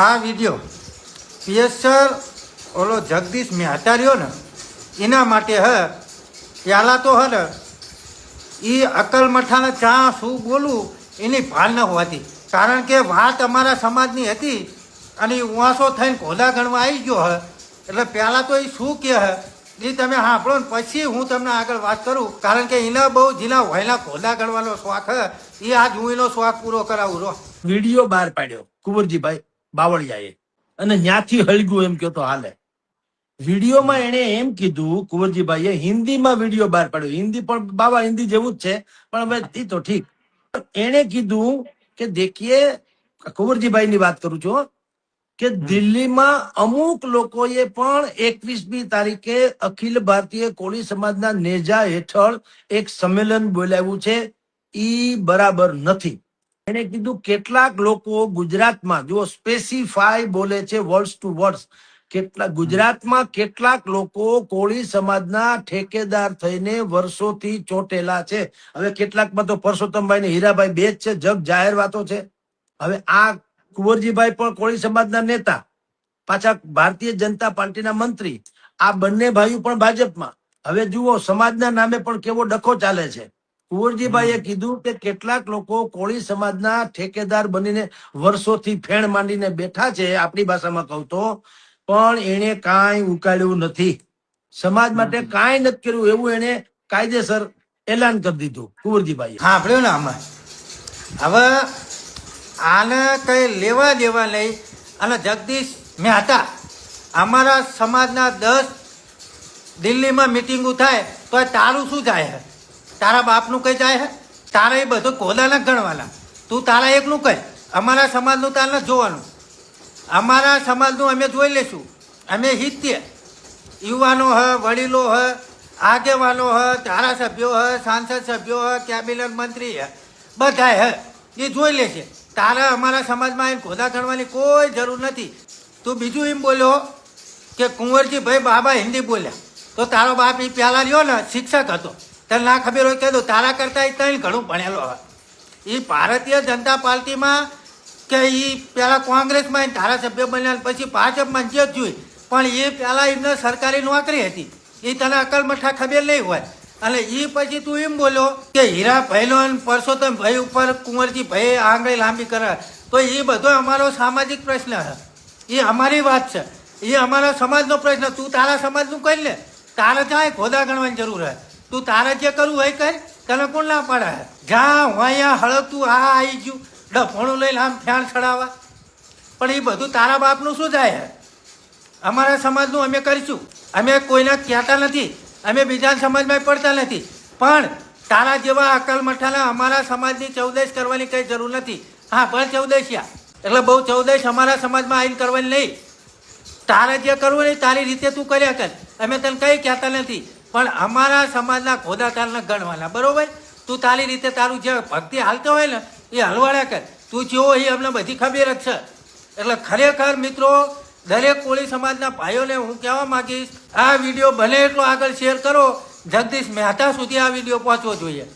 આ વિડીયો પીએસઆર ઓલો જગદીશ મહેતા રહ્યો ને એના માટે પહેલાં તો ને એ અકલ મઠાને ચા શું બોલું એની ભાન ન હોતી, કારણ કે વાત અમારા સમાજની હતી અને એ ઉવાસો થઈને ઘોડા ગણવા આવી ગયો એટલે પહેલાં તો એ શું કહે એ તમે સાંભળો ને પછી હું તમને આગળ વાત કરું, કારણ કે એના બહુ જેના વહેલા ઘોડા ગણવાનો શોખ એ આજ હું એનો શોખ પૂરો કરાવું રહો. વિડીયો બહાર પાડ્યો કુંવરજીભાઈ બાવળિયાએ અને ન્યાથી હળગ્યું એમ કહો તો હાલે. વિડીયોમાં એને એમ કીધું કુંવરજીભાઈએ, હિન્દીમાં વિડીયો બહાર પાડ્યો, હિન્દી પણ બાબા હિન્દી જેવું જ છે પણ હવે એ તો ઠીક. એને કીધું કે દેખીએ, કુંવરજીભાઈ ની વાત કરું છું કે દિલ્હીમાં અમુક લોકોએ પણ 21મી તારીખે અખિલ ભારતીય કોળી સમાજના નેજા હેઠળ એક સંમેલન બોલાવ્યું છે, ઈ બરાબર નથી. એને કીધું કેટલાક લોકો ગુજરાતમાં, જો સ્પેસિફાય બોલે છે વર્ડ્સ ટુ વર્ડ્સ, ગુજરાતમાં કેટલાક લોકો કોળી સમાજના ઠેકેદાર થઈને વર્ષોથી ચોટેલા છે. હવે કેટલાકમાં તો પરસોત્તમભાઈ ને હીરાભાઈ બે જ છે, જગ જાહેર વાતો છે. હવે આ કુંવરજીભાઈ પણ કોળી સમાજના નેતા, પાછા ભારતીય જનતા પાર્ટીના મંત્રી, આ બંને ભાઈઓ પણ ભાજપમાં. હવે જુઓ સમાજના નામે પણ કેવો ડખો ચાલે છે. કુંવરજીભાઈએ કીધું કે કેટલાક લોકો કોળી સમાજના ઠેકેદાર બનીને વર્ષોથી ફેણ માંડીને બેઠા છે, આપણી ભાષામાં કહું તો, પણ એને કાંઈ ઉકાળ્યું નથી, સમાજ માટે કાંઈ નથી કર્યું, એવું એને કાયદેસર એલાન કરી દીધું કુંવરજીભાઈએ. સાંભળ્યું ને આમાં હવે આને કંઈ લેવા દેવા નહીં. અને જગદીશ મહેતા અમારા સમાજના 10 દિલ્હીમાં મિટિંગો થાય તો તારું શું જાય? તારા બાપનું કંઈ જાય? તારા એ બધું કોદાના ગણવાના, તું તારા એકનું કહે, અમારા સમાજનું તાર નથી જોવાનું. અમારા સમાજનું અમે જોઈ લેશું. અમે હિત્ય યુવાનો વડીલો આગેવાનો ધારાસભ્યો સાંસદ સભ્યો કેબિનેટ મંત્રી બધા એ જોઈ લેશે. તારા અમારા સમાજમાં એને ખોદા ગણવાની કોઈ જરૂર નથી. તું બીજું એમ બોલ્યો કે કુંવરજીભાઈ બાબા હિન્દી બોલ્યા, તો તારો બાપ એ પહેલાં રહ્યો ને શિક્ષક હતો, તને ના ખબર હોય કહેતો, તારા કરતાં એ તને ઘણું ભણેલો એ ભારતીય જનતા પાર્ટીમાં કે એ પહેલાં કોંગ્રેસમાં ધારાસભ્ય બન્યા, પછી ભાજપમાં જે જોઈ, પણ એ પહેલાં એમને સરકારી નોકરી હતી, એ તને અકલ મઠા ખબર નહીં હોય. અને એ પછી તું એમ બોલ્યો કે હીરાભાઈનો પરસોત્તમ ભાઈ ઉપર કુંવરજીભાઈ આંગળી લાંબી કરે, તો એ બધો અમારો સામાજિક પ્રશ્ન છે, એ અમારી વાત છે, એ અમારા સમાજનો પ્રશ્ન. તું તારા સમાજનું કરી લે, તારે ક્યાંય ખોદા ગણવાની જરૂર હે. તું તારે જે કરવું હોય કર, તને કોણ ના પાડે? જ્યાં અહીંયા હળગતું આવી ગયું ડફોણું લઈને આમ ફેણ ચડાવવા, પણ એ બધું તારા બાપનું શું જાય? અમારા સમાજનું અમે કરીશું, અમે કોઈને કહેતા નથી, અમે બીજા સમાજમાં પડતા નથી, પણ તારા જેવા અકલ મઠાના અમારા સમાજની ચૌદશ કરવાની કંઈ જરૂર નથી. હા, પણ ચૌદશિયા એટલે બહુ ચૌદશ અમારા સમાજમાં આવીને કરવાની નહીં. તારે જે કરવું નહીં તારી રીતે તું કર્યા કર, અમે તને કંઈ કહેતા નથી, પણ અમારા સમાજના ખોદા તારને ગણવાના, બરોબર? તું તારી રીતે તારું જે ભક્તિ હાલતો હોય ને એ હલવાડ્યા કર. તું જેવો એ અમને બધી ખબર જ છે. એટલે ખરેખર મિત્રો, દરેક કોળી સમાજના ભાઈઓને હું કહેવા માગીશ, આ વિડીયો બને એટલો આગળ શેર કરો, જગદીશ મહેતા સુધી આ વિડીયો પહોંચવો જોઈએ.